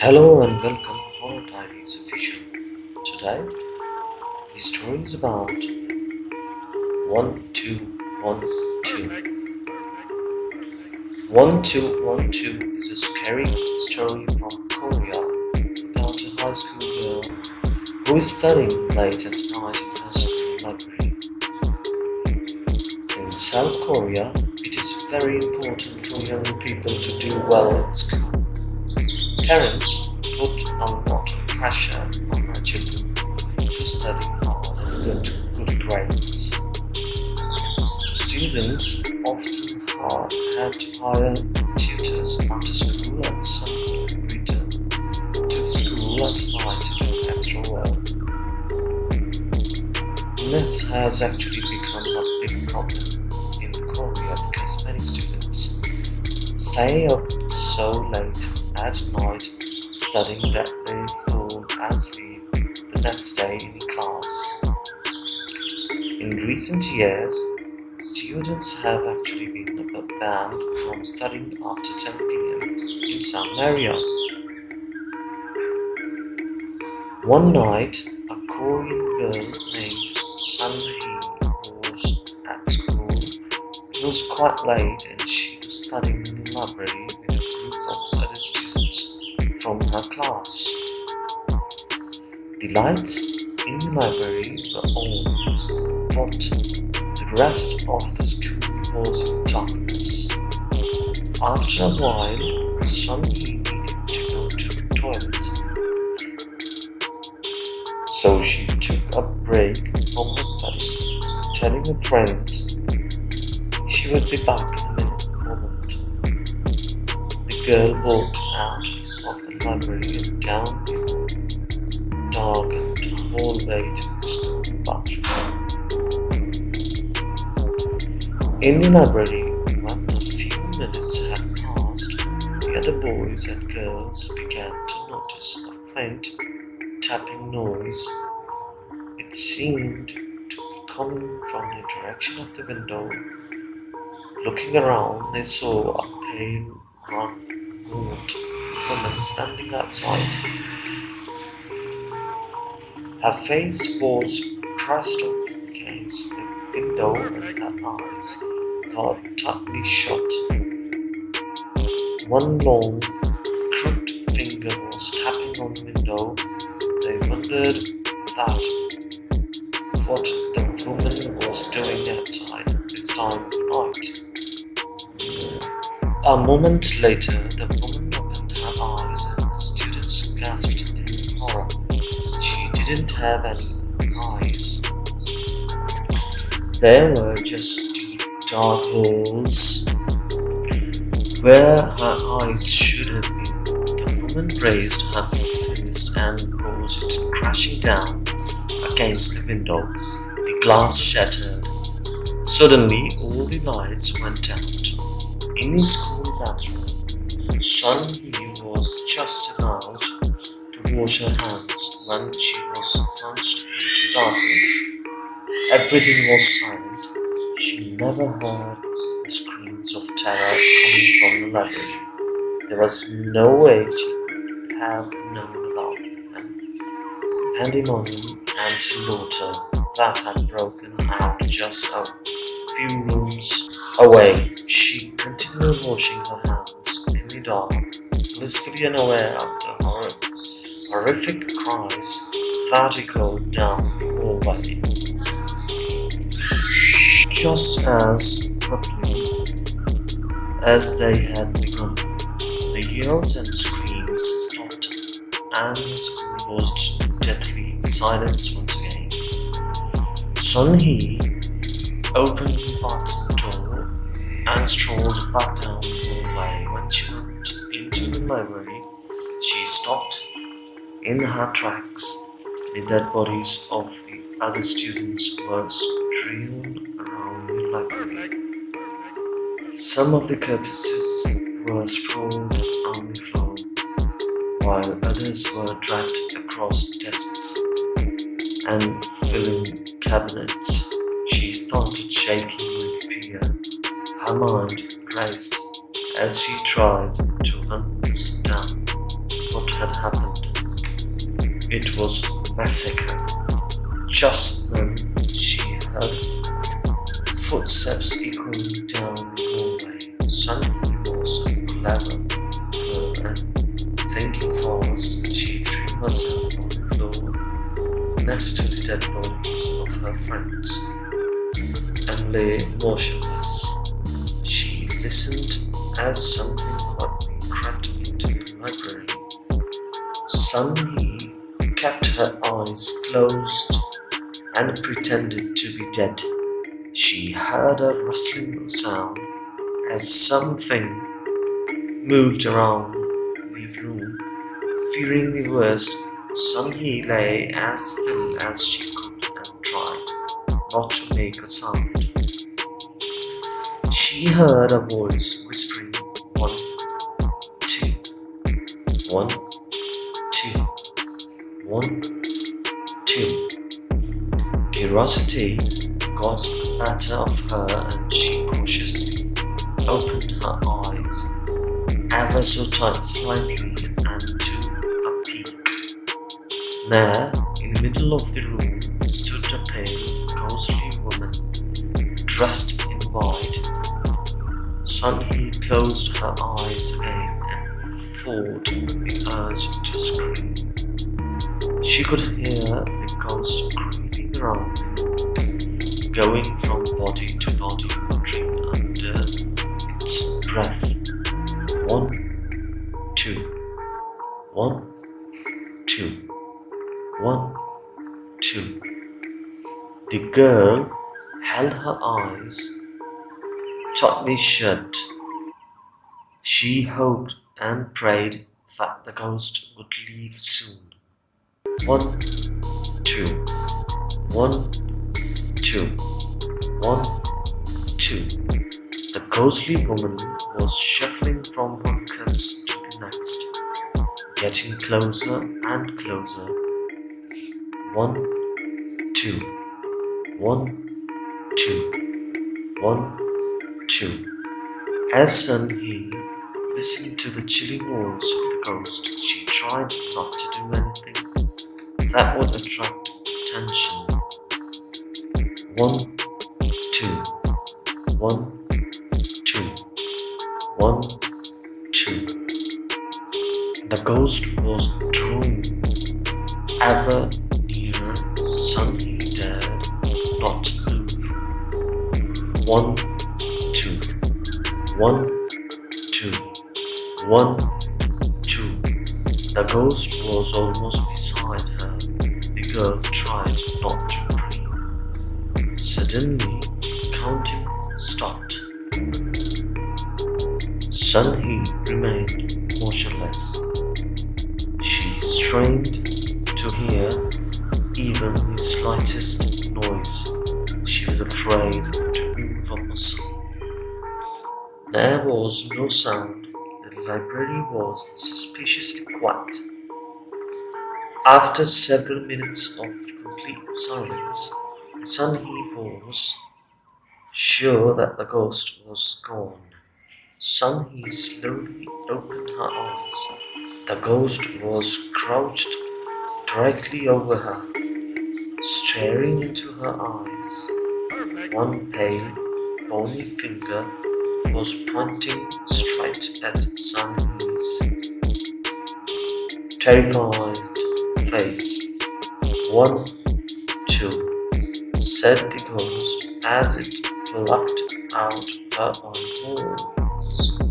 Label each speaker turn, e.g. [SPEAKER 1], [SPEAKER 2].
[SPEAKER 1] Hello and welcome to Horror Diaries Official. Today, the story is about 1212. 1212 is a scary story from Korea about a high school girl who is studying late at night in her school library. In South Korea, it is very important for young people to do well in school. Parents put a lot of pressure on their children to study hard and get good grades. Students often have to hire tutors after school and some return to the school at night to do extra work. This has actually become a big problem in Korea because many students stay up so late at night studying that they fall asleep the next day in class. In recent years, students have actually been banned from studying after 10 p.m. in some areas. One night, a Korean girl named Sun Hee was at school. It was quite late and she was studying in the library with a group of other students from her class. The lights in the library were on, but the rest of the school was in darkness. After a while, Sun Hee needed to go to the toilet, so she took a break from her studies, telling her friends she would be back in a moment. The girl walked out of the library and down the darkened hallway to the school bathroom. In the library, when a few minutes had passed, the other boys and girls began to notice a faint tapping noise. It seemed to be coming from the direction of the window. Looking around, they saw a pale, gaunt woman standing outside. Her face was pressed up against the window and her eyes were tightly shut. One long, crooked finger was tapping on the window. They wondered what the woman was doing outside at this time of night. A moment later, the woman opened her eyes and the students gasped in horror. She didn't have any eyes. There were just deep, dark holes where her eyes should have been. The woman raised her fist and rolled it crashing down against the window. The glass shattered. Suddenly, all the lights went out. In the school bathroom, Sun Hee was just about to wash her hands when she was plunged into darkness. Everything was silent. She never heard the screams of terror coming from the library. There was no way she could have known about the pandemonium and slaughter that had broken out just a few rooms away. She continued washing her hands in the dark, blissfully unaware of the horrific cries that echoed down the hallway. Just as abruptly as they had begun, the yells and screams stopped, and the school was deathly silence once again. Sun Hee opened the bathroom door and strolled back down the hallway. When she went into the library, she stopped in her tracks. The dead bodies of the other students were strewn around the library. Some of the corpses were sprawled on the floor, while others were dragged across desks and filling cabinets. She started shaking with fear. Her mind raced as she tried to understand what had happened. It was a massacre. Just then she heard footsteps echoing down the hallway. Sunny was a clever girl and thinking fast, she threw herself on the floor next to the dead bodies of her friends and lay motionless. She listened as something quietly crept into the library. Sun Hee kept her eyes closed and pretended to be dead. She heard a rustling sound as something moved around the room. Fearing the worst, Sun Hee lay as still as she could and tried not to make a sound. She heard a voice whispering, 1, 2, 1, 2, 1, 2. Curiosity got the better of her and she cautiously opened her eyes ever so slightly and took a peek. There, in the middle of the room, stood a pale, ghostly woman dressed in white. Sun Hee closed her eyes again and fought the urge to scream. She could hear the ghost creeping around the room, going from body to body, muttering under its breath. 1, 2, 1, 2, 1, 2. The girl held her eyes tightly shut. She hoped and prayed that the ghost would leave soon. 1, 2, 1, 2, 1, 2. The ghostly woman was shuffling from one corpse to the next, getting closer and closer. 1, 2, 1, 2, 1, 2. As Sun Hee listened to the chilling voice of the ghost, she tried not to do anything that would attract attention. 1, 2, 1, 2, 1, 2. The ghost was drawing ever nearer. Sun Hee dared not move. 1, 2, 1, 2, 1, 2. The ghost was almost beside her. The girl tried not to breathe. Suddenly, counting stopped. Sun Hee remained motionless. She strained to hear even the slightest noise. She was afraid to move a muscle. There was no sound. The library was suspiciously quiet. After several minutes of complete silence, Sun Hee was sure that the ghost was gone. Sun Hee slowly opened her eyes. The ghost was crouched directly over her, staring into her eyes. One pale, bony finger was pointing straight at Sun Hee's terrified face. 1, 2, said the ghost as it plucked out her eyeballs.